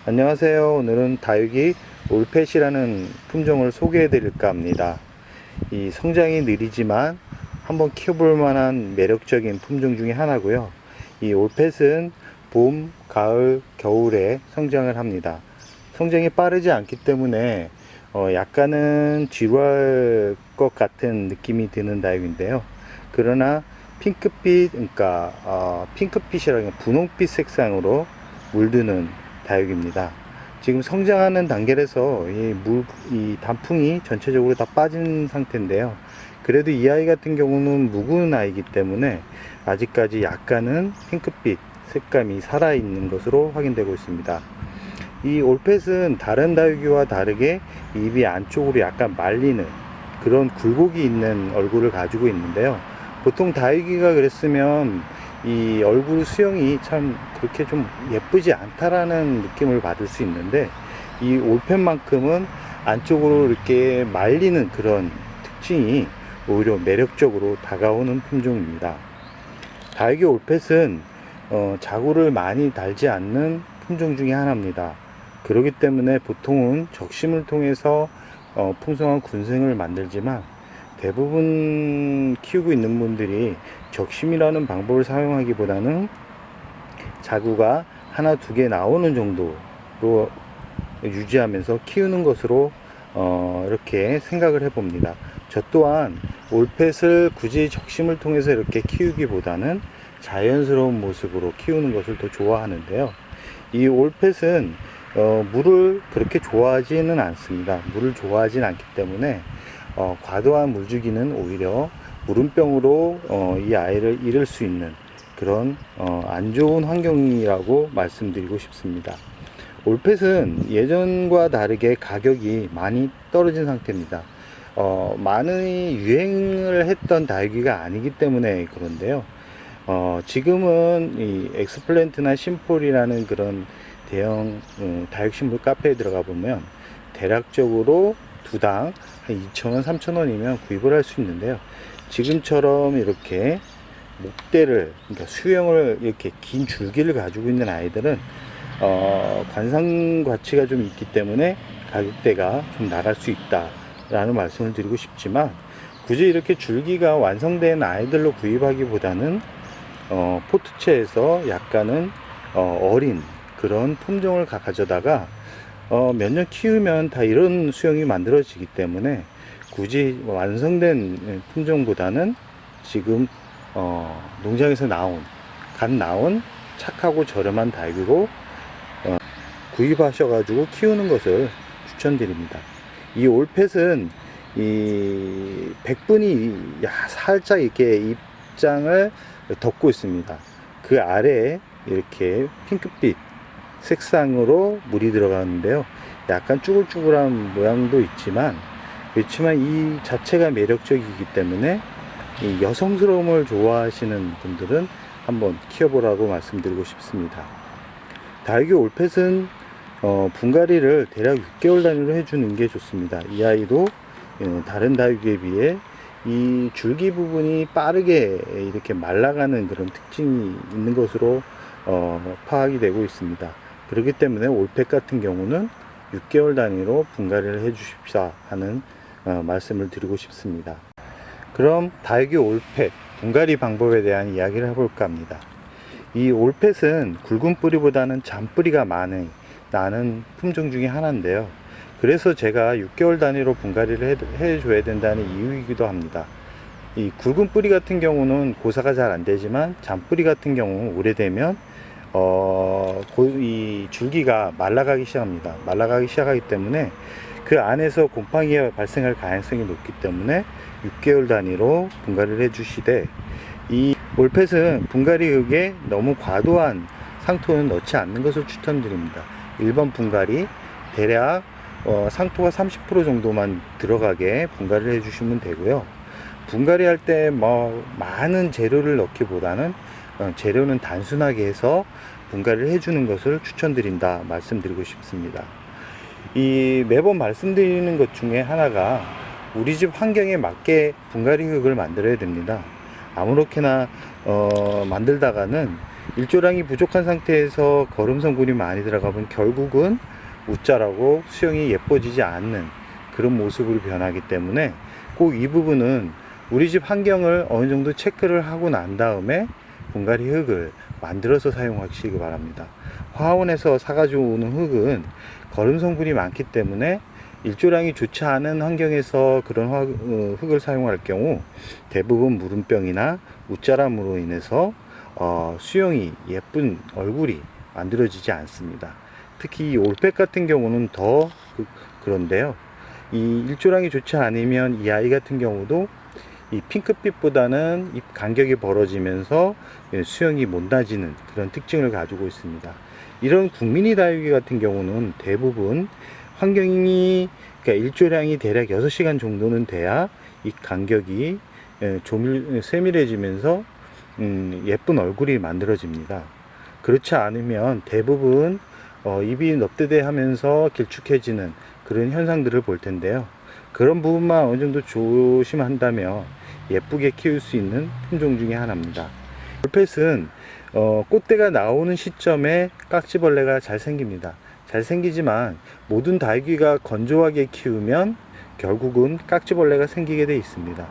안녕하세요. 오늘은 다육이 올펫이라는 품종을 소개해 드릴까 합니다. 이 성장이 느리지만 한번 키워볼 만한 매력적인 품종 중에 하나고요. 이 올펫은 봄, 가을, 겨울에 성장을 합니다. 성장이 빠르지 않기 때문에 약간은 지루할 것 같은 느낌이 드는 다육인데요. 그러나 핑크빛, 그러니까 핑크빛이라는 분홍빛 색상으로 물드는 다육입니다. 지금 성장하는 단계라서 이 단풍이 전체적으로 다 빠진 상태인데요. 그래도 이 아이 같은 경우는 묵은 아이이기 때문에 아직까지 약간은 핑크빛 색감이 살아있는 것으로 확인되고 있습니다. 이 올펫은 다른 다육이와 다르게 입이 안쪽으로 약간 말리는 그런 굴곡이 있는 얼굴을 가지고 있는데요. 보통 다육이가 그랬으면 이 얼굴 수영이 참 그렇게 좀 예쁘지 않다라는 느낌을 받을 수 있는데, 이 올펫만큼은 안쪽으로 이렇게 말리는 그런 특징이 오히려 매력적으로 다가오는 품종입니다. 다육이 올펫은 자구를 많이 달지 않는 품종 중에 하나입니다. 그렇기 때문에 보통은 적심을 통해서 풍성한 군생을 만들지만, 대부분 키우고 있는 분들이 적심이라는 방법을 사용하기보다는 자구가 하나 두 개 나오는 정도로 유지하면서 키우는 것으로 이렇게 생각을 해 봅니다. 저 또한 올펫을 굳이 적심을 통해서 이렇게 키우기보다는 자연스러운 모습으로 키우는 것을 더 좋아하는데요. 이 올펫은 물을 그렇게 좋아하지는 않습니다. 물을 좋아하진 않기 때문에 과도한 물주기는 오히려 물음병으로 이 아이를 잃을 수 있는 그런 안 좋은 환경이라고 말씀드리고 싶습니다. 올펫은 예전과 다르게 가격이 많이 떨어진 상태입니다. 많이 유행을 했던 다육이가 아니기 때문에 그런데요. 지금은 이 엑스플랜트나 심폴이라는 그런 대형 다육식물 카페에 들어가 보면 대략적으로 두당 한 2,000원, 3,000원이면 구입을 할 수 있는데요. 지금처럼 이렇게 목대를, 그러니까 수영을 이렇게 긴 줄기를 가지고 있는 아이들은 관상 가치가 좀 있기 때문에 가격대가 좀 나갈 수 있다라는 말씀을 드리고 싶지만, 굳이 이렇게 줄기가 완성된 아이들로 구입하기보다는 포트체에서 약간은 어린 그런 품종을 가져다가 몇 년 키우면 다 이런 수영이 만들어지기 때문에 굳이 완성된 품종보다는 지금 농장에서 갓 나온 착하고 저렴한 다육이로 구입하셔가지고 키우는 것을 추천드립니다. 이 올펫은 이 백분이 살짝 이렇게 입장을 덮고 있습니다. 그 아래에 이렇게 핑크빛 색상으로 물이 들어가는데요. 약간 쭈글쭈글한 모양도 있지만, 그렇지만 이 자체가 매력적이기 때문에 이 여성스러움을 좋아하시는 분들은 한번 키워보라고 말씀드리고 싶습니다. 다육이 올펫은 분갈이를 대략 6개월 단위로 해주는 게 좋습니다. 이 아이도 다른 다육이에 비해 이 줄기 부분이 빠르게 이렇게 말라가는 그런 특징이 있는 것으로 파악이 되고 있습니다. 그렇기 때문에 올펫 같은 경우는 6개월 단위로 분갈이를 해 주십사 하는 말씀을 드리고 싶습니다. 그럼 다육이 올펫 분갈이 방법에 대한 이야기를 해볼까 합니다. 이 올펫은 굵은 뿌리보다는 잔뿌리가 나는 품종 중에 하나인데요. 그래서 제가 6개월 단위로 분갈이를 해줘야 된다는 이유이기도 합니다. 이 굵은 뿌리 같은 경우는 고사가 잘 안 되지만, 잔뿌리 같은 경우 오래되면 이 줄기가 말라가기 시작합니다. 말라가기 시작하기 때문에 그 안에서 곰팡이가 발생할 가능성이 높기 때문에 6개월 단위로 분갈이를 해주시되, 이 올펫은 분갈이육에 너무 과도한 상토는 넣지 않는 것을 추천드립니다. 1번 분갈이 대략 상토가 30% 정도만 들어가게 분갈이를 해주시면 되고요. 분갈이 할 때 많은 재료를 넣기보다는 재료는 단순하게 해서 분갈이를 해주는 것을 추천드린다 말씀드리고 싶습니다. 매번 말씀드리는 것 중에 하나가 우리 집 환경에 맞게 분갈이 흙을 만들어야 됩니다. 아무렇게나 만들다가는 일조량이 부족한 상태에서 거름 성분이 많이 들어가면 결국은 웃자라고 수영이 예뻐지지 않는 그런 모습으로 변하기 때문에 꼭 이 부분은 우리 집 환경을 어느 정도 체크를 하고 난 다음에 분갈이 흙을 만들어서 사용하시기 바랍니다. 화원에서 사가지고 오는 흙은 거름 성분이 많기 때문에 일조량이 좋지 않은 환경에서 그런 흙을 사용할 경우 대부분 물음병이나 웃자람으로 인해서 수영이 예쁜 얼굴이 만들어지지 않습니다. 특히 이 올백 같은 경우는 더 그런데요. 이 일조량이 좋지 않으면 이 아이 같은 경우도 이 핑크빛보다는 입 간격이 벌어지면서 수영이 못 나지는 그런 특징을 가지고 있습니다. 이런 국민이 다육이 같은 경우는 대부분 환경이 그러니까 일조량이 대략 6시간 정도는 돼야 이 간격이 세밀해지면서 예쁜 얼굴이 만들어집니다. 그렇지 않으면 대부분 입이 넙대대하면서 길쭉해지는 그런 현상들을 볼 텐데요. 그런 부분만 어느 정도 조심한다면 예쁘게 키울 수 있는 품종 중에 하나입니다. 올펫은 꽃대가 나오는 시점에 깍지벌레가 잘 생깁니다. 잘 생기지만 모든 다육이가 건조하게 키우면 결국은 깍지벌레가 생기게 되어 있습니다.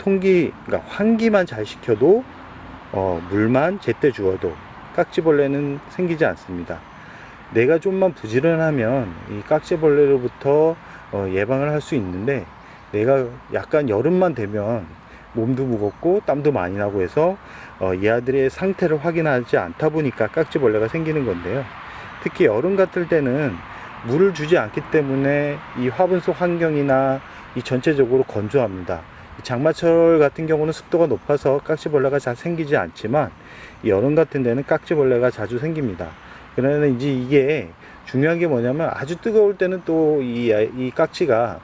그러니까 환기만 잘 시켜도 물만 제때 주어도 깍지벌레는 생기지 않습니다. 내가 좀만 부지런하면 이 깍지벌레로부터 예방을 할 수 있는데 내가 약간 여름만 되면 몸도 무겁고 땀도 많이 나고 해서 이 아들의 상태를 확인하지 않다 보니까 깍지벌레가 생기는 건데요. 특히 여름 같을 때는 물을 주지 않기 때문에 이 화분 속 환경이나 이 전체적으로 건조합니다. 장마철 같은 경우는 습도가 높아서 깍지벌레가 잘 생기지 않지만 여름 같은 데는 깍지벌레가 자주 생깁니다. 그러나 이제 이게 중요한 게 뭐냐면 아주 뜨거울 때는 또 이 깍지가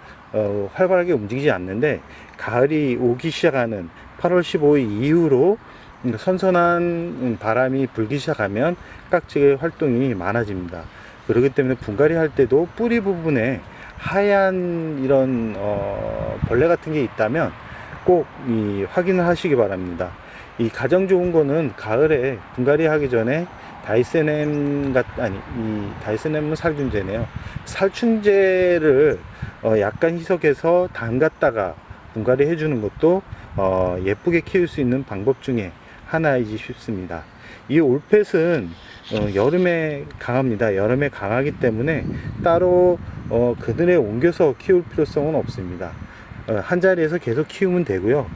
활발하게 움직이지 않는데 가을이 오기 시작하는 8월 15일 이후로 선선한 바람이 불기 시작하면 깍지의 활동이 많아집니다. 그렇기 때문에 분갈이 할 때도 뿌리 부분에 하얀 이런 벌레 같은 게 있다면 꼭 확인을 하시기 바랍니다. 이 가장 좋은 거는 가을에 분갈이 하기 전에 다이세넴 다이세넴은 살균제네요. 살충제를 약간 희석해서 담갔다가 분갈이 해주는 것도 예쁘게 키울 수 있는 방법 중에 하나이지 싶습니다. 이 올펫은 여름에 강합니다. 여름에 강하기 때문에 따로 그늘에 옮겨서 키울 필요성은 없습니다. 한 자리에서 계속 키우면 되고요.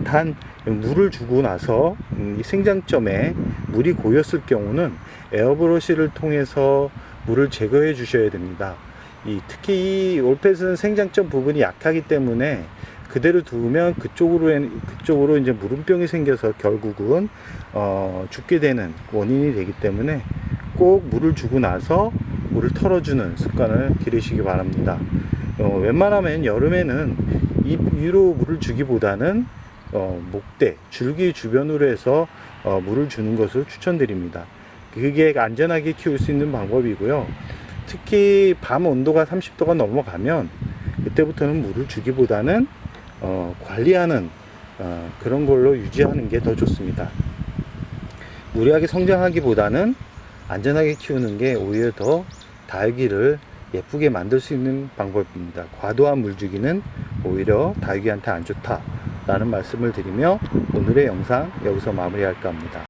단 물을 주고 나서 이 생장점에 물이 고였을 경우는 에어브러시를 통해서 물을 제거해 주셔야 됩니다. 특히 이 올펫은 생장점 부분이 약하기 때문에 그대로 두면 그쪽으로 이제 물음병이 생겨서 결국은 죽게 되는 원인이 되기 때문에 꼭 물을 주고 나서 물을 털어주는 습관을 기르시기 바랍니다. 웬만하면 여름에는 잎 위로 물을 주기보다는 목대, 줄기 주변으로 해서 물을 주는 것을 추천드립니다. 그게 안전하게 키울 수 있는 방법이고요. 특히 밤 온도가 30도가 넘어가면 그때부터는 물을 주기보다는 관리하는 그런 걸로 유지하는 게 더 좋습니다. 무리하게 성장하기보다는 안전하게 키우는 게 오히려 더 다육이를 예쁘게 만들 수 있는 방법입니다. 과도한 물주기는 오히려 다육이한테 안 좋다라는 말씀을 드리며 오늘의 영상 여기서 마무리할까 합니다.